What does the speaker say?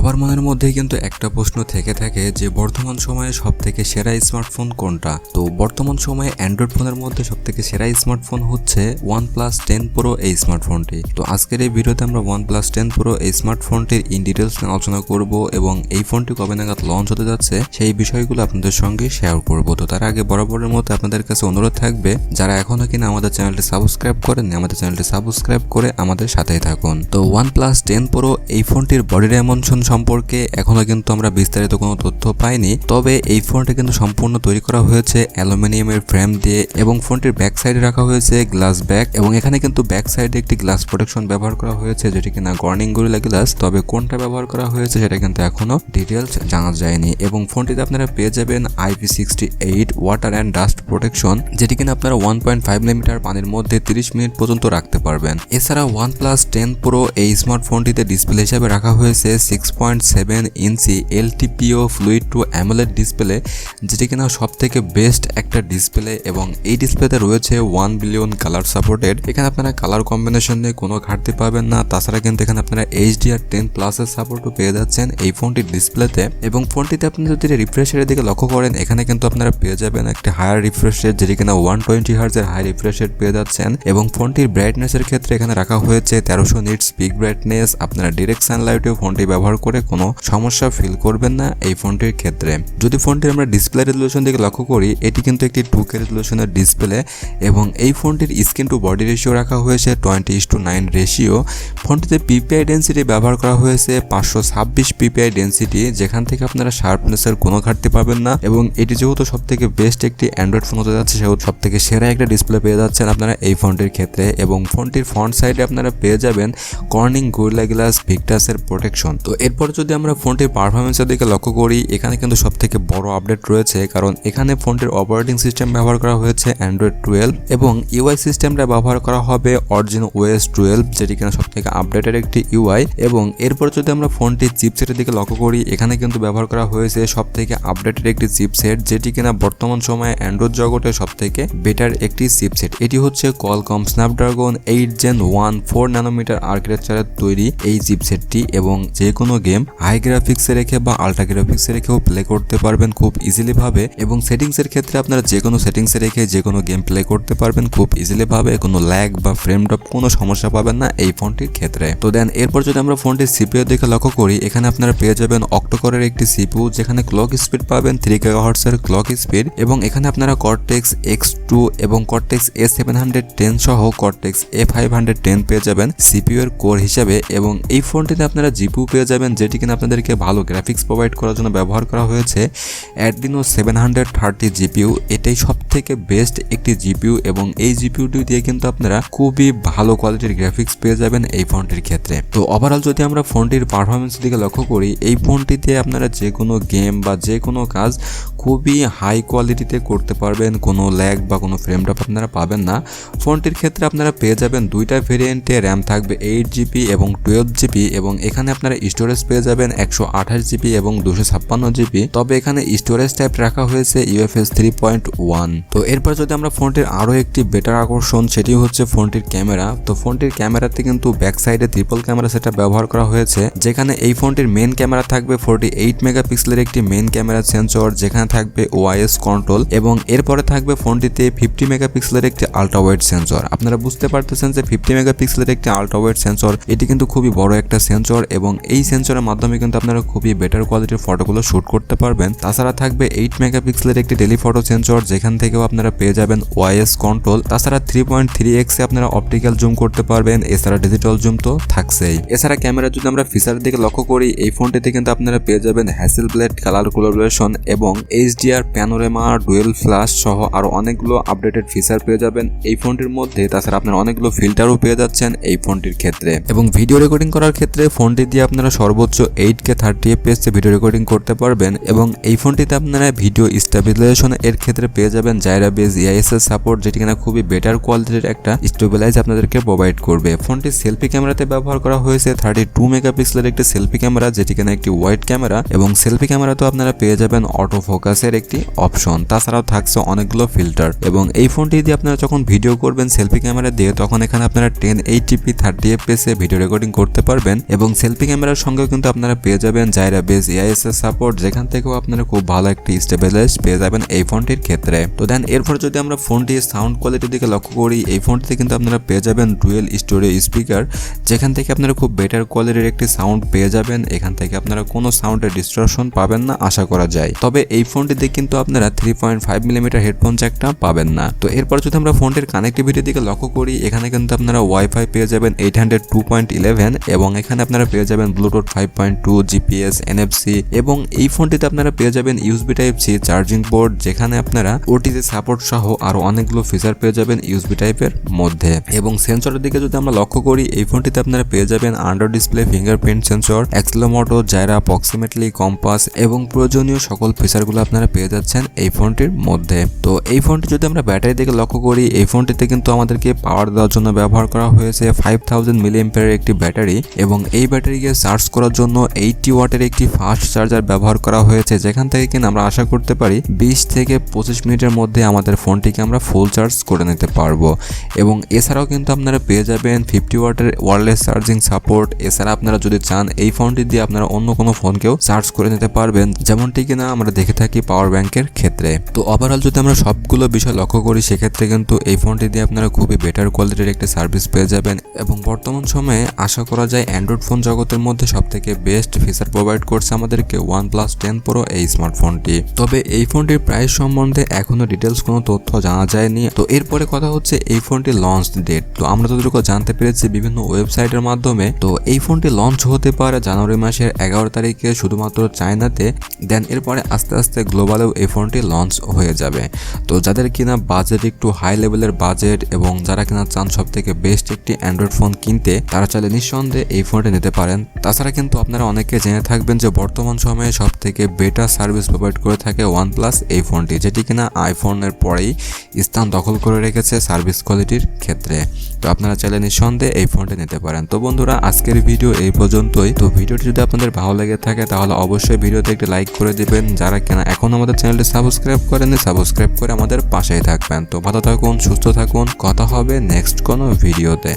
সবার মনের মধ্যে কিন্তু একটা প্রশ্ন থেকে থাকে যে বর্তমান সময়ে সবথেকে সেরা স্মার্টফোন কোনটা। তো বর্তমান সময়ে অ্যান্ড্রয়েড ফোনের মধ্যে সবথেকে সেরা স্মার্টফোন হচ্ছে OnePlus 10 Pro এই স্মার্টফোনটি। তো আজকের এই ভিডিওতে আমরা OnePlus 10 Pro এই স্মার্টফোনটির ইন ডিটেলস নিয়ে আলোচনা করব এবং এই ফোনটি কবে নাগাদ লঞ্চ হতে যাচ্ছে সেই বিষয়গুলো আপনাদের সঙ্গে শেয়ার করব। তো তার আগে বরাবরের মতো আপনাদের কাছে অনুরোধ থাকবে যারা এখনো কিনা আমাদের চ্যানেলটি সাবস্ক্রাইব করেননি আমাদের চ্যানেলটি সাবস্ক্রাইব করে আমাদের সাথেই থাকুন। তো OnePlus 10 Pro এই ফোনটির বডি ডাইমেনশন সম্পর্কে এখনো কিন্তু আমরা বিস্তারিত কোনো তথ্য পাইনি, তবে এই ফোনটি কিন্তু সম্পূর্ণ তৈরি করা হয়েছে অ্যালুমিনিয়ামের ফ্রেম দিয়ে এবং ফোনটির ব্যাক সাইডে রাখা হয়েছে গ্লাস ব্যাক এবং এখানে কিন্তু ব্যাক সাইডে একটি গ্লাস প্রোটেকশন ব্যবহার করা হয়েছে যেটি কিনা গর্নিং গরিলা গ্লাস, তবে কোনটা ব্যবহার করা হয়েছে সেটা কিন্তু এখনো ডিটেলস জানা যায়নি। এবং ফোনটিতে আপনারা পেয়ে যাবেন IP68 water and dust protection, যেটি কিনা আপনারা 1.5 মিলিমিটার পানির মধ্যে 30 মিনিট পর্যন্ত রাখতে পারবেন। এছাড়া OnePlus 10 Pro এই স্মার্টফোনটিতে ডিসপ্লে হিসাবে রাখা হয়েছে 6.7 inch LTPO fluid two AMOLED display, যেটি কিনা সব থেকে বেস্ট একটা ডিসপ্লে এবং এই ডিসপ্লেতে রয়েছে 1 বিলিয়ন কালার সাপোর্টেড। এখানে আপনারা কালার কম্বিনেশন নিয়ে কোনো ঘাটতি পাবেন না। তাছাড়া কিন্তু এখানে আপনারা HDR10+ এর সাপোর্টও পেয়ে যাচ্ছেন এই ফোনটির ডিসপ্লেতে। এবং ফোনটিতে আপনি যদি রিফ্রেশ রেটের দিকে লক্ষ্য করেন এখানে কিন্তু আপনারা পেয়ে যাবেন একটা হায়ার রিফ্রেশ রেট, যেটি কিনা 120 Hz এর হাই রিফ্রেশ রেট পেয়ে যাচ্ছেন। এবং ফোনটির ব্রাইটনেসের ক্ষেত্রে এখানে রাখা হয়েছে 1300 নিটস পিক ব্রাইটনেস। আপনারা ডিরেক্ট সানলাইটেও ফোনটি ব্যবহার করে কোনো সমস্যা ফিল করবেন না এই ফোনটির ক্ষেত্রে। যদি ফোনটির আমরা ডিসপ্লে রেজলিউশন দিকে লক্ষ্য করি এটি কিন্তু একটি 2K রেজলিউশনের ডিসপ্লে এবং এই ফোনটির স্ক্রিন টু বডি রেশিও রাখা হয়েছে 20:9 রেশিও। ফোনটিতে PPI ডেন্সিটি ব্যবহার করা হয়েছে 526 PPI ডেন্সিটি, যেখান থেকে আপনারা শার্পনেসের কোনো ঘাটতি পাবেন না। এবং এটি যেহেতু সব থেকে বেস্ট একটি অ্যান্ড্রয়েড ফোন হতে যাচ্ছে সেহেতু সব থেকে সেরা একটা ডিসপ্লে পেয়ে যাচ্ছেন আপনারা এই ফোনটির ক্ষেত্রে। এবং ফোনটির ফ্রন্ট সাইডে আপনারা পেয়ে যাবেন কর্নিং গরিলা গ্লাস ভিক্টাসের প্রোটেকশন। তো এরপর যদি আমরা ফোনটির পারফরমেন্সের দিকে লক্ষ্য করি এখানে কিন্তু সব থেকে বড় আপডেট রয়েছে, কারণ এখানে ফোনটির অপারেটিং সিস্টেম ব্যবহার করা হয়েছে Android 12 এবং UI সিস্টেমটা ব্যবহার করা হবে অরিজিন OS 12, যেটি কিনা সব থেকে আপডেটেড একটি UI। এবং এরপর যদি আমরা ফোনটির চিপসেটের দিকে লক্ষ্য করি এখানে কিন্তু ব্যবহার করা হয়েছে সব থেকে আপডেটেড একটি চিপসেট, যেটি কিনা বর্তমান সময়ে অ্যান্ড্রয়েড জগতে সব থেকে বেটার একটি চিপসেট। এটি হচ্ছে Qualcomm Snapdragon 8 Gen 1 4 ন্যানোমিটার আর্কিটেকচারের তৈরি এই চিপসেটটি এবং যে কোনো গেম হাই গ্রাফিক্সে রেখে বা আল্ট্রা গ্রাফিক্সে রেখেও প্লে করতে পারবেন খুব ইজিলি ভাবে। এবং সেটিংসের ক্ষেত্রে আপনারা যে কোনো সেটিংসে রেখে যে কোনো গেম প্লে করতে পারবেন খুব ইজিলি ভাবে, কোনো ল্যাগ বা ফ্রেম ড্রপ কোনো সমস্যা পাবেন না এই ফোনটির ক্ষেত্রে। তো দেন এরপর যদি আমরা ফোনটির CPU দিকে লক্ষ্য করি এখানে আপনারা পেয়ে যাবেন অক্টোকোরের একটি CPU, যেখানে ক্লক স্পিড পাবেন 3 GHz এর ক্লক স্পিড। এবং এখানে আপনারা Cortex X2 এবং Cortex A710 সহ Cortex A510 পেয়ে যাবেন CPU এর কোর হিসাবে। এবং এই ফোনটিতে আপনারা GPU পেয়ে যাবেন, যেটি কিনা আপনাদেরকে ভালো গ্রাফিক্স প্রোভাইড করার জন্য ব্যবহার করা হয়েছে Adreno 730 GPU। এটাই সব থেকে বেস্ট একটি GPU এবং এই GPUটি দিয়ে কিন্তু আপনারা খুবই ভালো কোয়ালিটির গ্রাফিক্স পেয়ে যাবেন এই ফোনটির ক্ষেত্রে। তো ওভারঅল যদি আমরা ফোনটির পারফরমেন্স দিকে লক্ষ্য করি এই ফোনটিতে আপনারা যে কোনো গেম বা যে কোনো কাজ খুবই হাই কোয়ালিটিতে করতে পারবেন, কোনো ল্যাগ বা কোনো ফ্রেম ড্রপ আপনারা পাবেন না। ফোনটির ক্ষেত্রে আপনারা পেয়ে যাবেন দুইটা ভেরিয়েন্টে র্যাম থাকবে 8GB এবং 12GB এবং এখানে আপনারা স্টোরেজ পেয়ে যাবেন 128GB এবং 256GB, তবে এখানে স্টোরেজ টাইপ রাখা হয়েছে UFS 3.1। তো এরপর যদি আমরা ফোনটির আরও একটি বেটার আকর্ষণ সেটি হচ্ছে ফোনটির ক্যামেরা। তো ফোনটির ক্যামেরাতে কিন্তু ব্যাক সাইডে ট্রিপল ক্যামেরা সেটা ব্যবহার করা হয়েছে, যেখানে এই ফোনটির মেন ক্যামেরা থাকবে 48 মেগাপিক্সেলের একটি মেন ক্যামেরা সেন্সর, যেখানে থাকবে OIS কন্ট্রোল এবং এরপরে থাকবে ফোনটিতে 50 মেগাপিক্সেলের একটি আলট্রা ওয়াইড সেন্সর। আপনারা বুঝতে পারতেছেন যে 50 মেগাপিক্সেলের একটি আলট্রা ওয়াইড সেন্সর এটি কিন্তু খুবই বড় একটা সেন্সর এবং এই সেন্সরের মাধ্যমে কিন্তু আপনারা খুবই বেটার কোয়ালিটির ফটোগুলো শুট করতে পারবেন। তাছাড়া থাকবে 8 মেগাপিক্সেলের একটি টেলিফটো সেন্সর, যেখান থেকেও আপনারা পেয়ে যাবেন OIS কন্ট্রোল। তাছাড়া 3.3x এ আপনারা অপটিক্যাল জুম করতে পারবেন, এছাড়া ডিজিটাল জুম তো থাকছেই। এছাড়া ক্যামেরা যদি আমরা ফিচারের দিকে লক্ষ্য করি এই ফোনটিতে কিন্তু আপনারা পেয়ে যাবেন হ্যাসেলব্লেড কালার কোলাবোরেশন এবং HDR প্যানোরামা ডুয়েল ফ্ল্যাশ সহ আরো অনেকগুলো আপডেটেড ফিচার পেয়ে যাবেন এই ফোনটির মধ্যে। তাছাড়া আপনারা অনেকগুলো ফিল্টারও পেয়ে যাচ্ছেন এই ফোনটির ক্ষেত্রে। এবং ভিডিও রেকর্ডিং করার ক্ষেত্রে ফোনটি দিয়ে আপনারা সর্বোচ্চ 8K 30fps এ ভিডিও রেকর্ডিং করতে পারবেন। এবং এই ফোনটিতে আপনারা ভিডিও স্টেবিলাইজেশন এর ক্ষেত্রে পেয়ে যাবেন জাইরা বেস EIS এর সাপোর্ট, যেটি কিনা খুবই বেটার কোয়ালিটির একটা স্টেবিলাইজ আপনাদেরকে প্রোভাইড করবে। ফোনটি সেলফি ক্যামেরাতে ব্যবহার করা হয়েছে 32 মেগাপিক্সেলের একটি সেলফি ক্যামেরা, যেটি কিনা একটি ওয়াইড ক্যামেরা এবং সেলফি ক্যামেরাতেও আপনারা পেয়ে যাবেন অটো ফোকাস ফোকাসের একটি অপশন, তাছাড়াও থাকছে অনেকগুলো ফিল্টার। এবং এই ফোনটি দিয়ে আপনারা যখন ভিডিও করবেন সেলফি ক্যামেরা দিয়ে, তখন এখানে আপনারা 1080p 30fps এ ভিডিও রেকর্ডিং করতে পারবেন। এবং সেলফি ক্যামেরার সঙ্গেও কিন্তু আপনারা পেয়ে যাবেন জাইরা বেস এআইএস সাপোর্ট, যেখান থেকেও আপনারা খুব ভালো একটি স্টেবিলাইজ পেয়ে যাবেন এই ফোনটির ক্ষেত্রে। তো দেন এরপর যদি আমরা ফোনটির সাউন্ড কোয়ালিটির দিকে লক্ষ্য করি, এই ফোনটিতে কিন্তু আপনারা পেয়ে যাবেন ডুয়েল স্টোরেজ স্পিকার, যেখান থেকে আপনারা খুব বেটার কোয়ালিটির একটি সাউন্ড পেয়ে যাবেন। এখান থেকে আপনারা কোনো সাউন্ডের ডিস্টরশন পাবেন না আশা করা যায়। তবে এই ফোনটিতে কিন্তু আপনারা 3.5mm হেডফোন জ্যাকটা পাবেন না। তো এরপর যদি আমরা ফোনটির কানেক্টিভিটির দিকে লক্ষ্য করি, এখানে কিন্তু আপনারা ওয়াইফাই পেয়ে যাবেন 802.11 এবং এখানে আপনারা পেয়ে যাবেন ব্লুটুথ 5.2, জিপিএস, এনএফসি এবং এই ফোনটিতে আপনারা পেয়ে যাবেন USB type C charging port, যেখানে আপনারা ওটিজি সাপোর্ট সহ আরো অনেকগুলো ফিচার পেয়ে যাবেন ইউএসবি টাইপের মধ্যে। এবং সেন্সরের দিকে যদি আমরা লক্ষ্য করি, এই ফোনটিতে আপনারা পেয়ে যাবেন under display fingerprint sensor, accelerometer, gyro, proximity, compass এবং প্রয়োজনীয় সকল ফিচারগুলো আপনারা পেয়ে যাচ্ছেন এই ফোনটির মধ্যে। তো এই ফোনটি যদি আমরা ব্যাটারি দিকে লক্ষ্য করি, এই ফোনটিতে কিন্তু আমাদেরকে পাওয়ার দেওয়ার জন্য ব্যবহার করা হয়েছে 5000 mAh একটি ব্যাটারি এবং এই ব্যাটারিকে চার্জ করার জন্য 80 ওয়াটের একটি ফাস্ট চার্জার ব্যবহার করা হয়েছে, যেখান থেকে কিনা আমরা আশা করতে পারি 20 থেকে 25 মিনিটের মধ্যে আমাদের ফোনটিকে আমরা ফুল চার্জ করে নিতে পারবো। এবং এছাড়াও কিন্তু আপনারা পেয়ে যাবেন 50 ওয়াটের ওয়্যারলেস চার্জিং সাপোর্ট। এছাড়া আপনারা যদি চান এই ফোনটি দিয়ে আপনারা অন্য কোনো ফোনকেও চার্জ করে নিতে পারবেন, যেমনটি কিনা আমরা দেখে থাকি পাওয়ার ব্যাংকের ক্ষেত্রে। তো ওভারঅল যদি আমরা সবগুলো বিষয় লক্ষ্য করি, সেক্ষেত্রে কিন্তু এই ফোনটি দিয়ে আপনারা খুবই বেটার কোয়ালিটির একটি সার্ভিস পেয়ে যাবেন। এবং বর্তমান সময়ে আশা করা যায় অ্যান্ড্রয়েড ফোন জগতের মধ্যে সবথেকে বেস্ট ফিচার প্রোভাইড করছে আমাদেরকে OnePlus 10 Pro এই স্মার্টফোনটি। তবে এই ফোনটির প্রাইস সম্বন্ধে এখনো ডিটেলস কোনো তথ্য জানা যায়নি। তো এরপরে কথা হচ্ছে এই ফোনটির লঞ্চ ডেট। তো আমরা যতটুকু জানতে পেরেছি বিভিন্ন ওয়েবসাইটের মাধ্যমে, তো এই ফোনটি লঞ্চ হতে পারে জানুয়ারি মাসের 11 তারিখে শুধুমাত্র চায়নাতে। দেন এরপরে আস্তে আস্তে গ্লোবালেও এই ফোনটি লঞ্চ হয়ে যাবে। তো যাদের কিনা বাজেট একটু হাই লেভেলের বাজেট এবং যারা কিনা চান সব থেকে বেস্ট একটি অ্যান্ড্রয়েড ফোন কিনতে, তারা চাইলে নিঃসন্দেহে এই ফোনটি নিতে পারেন। তাছাড়া কিন্তু আপনারা অনেকে জেনে থাকবেন যে বর্তমান সময়ে সব থেকে বেটার সার্ভিস প্রোভাইড করে থাকে OnePlus এই ফোনটি, যেটি কিনা আইফোনের পরেই স্থান দখল করে রেখেছে সার্ভিস কোয়ালিটির ক্ষেত্রে। তো আপনারা চাইলে নিঃসন্দেহে এই ফোনটি নিতে পারেন। তো বন্ধুরা, আজকের ভিডিও এই পর্যন্তই। তো ভিডিওটি যদি আপনাদের ভালো লেগে থাকে তাহলে অবশ্যই ভিডিওতে একটি লাইক করে দিবেন। যারা কিনা এখন আমাদের চ্যানেলটি সাবস্ক্রাইব করেননি, সাবস্ক্রাইব করে আমাদের পাশেই থাকবেন। তো ভালো থাকুন, সুস্থ থাকুন, কথা হবে নেক্সট কোনো ভিডিওতে।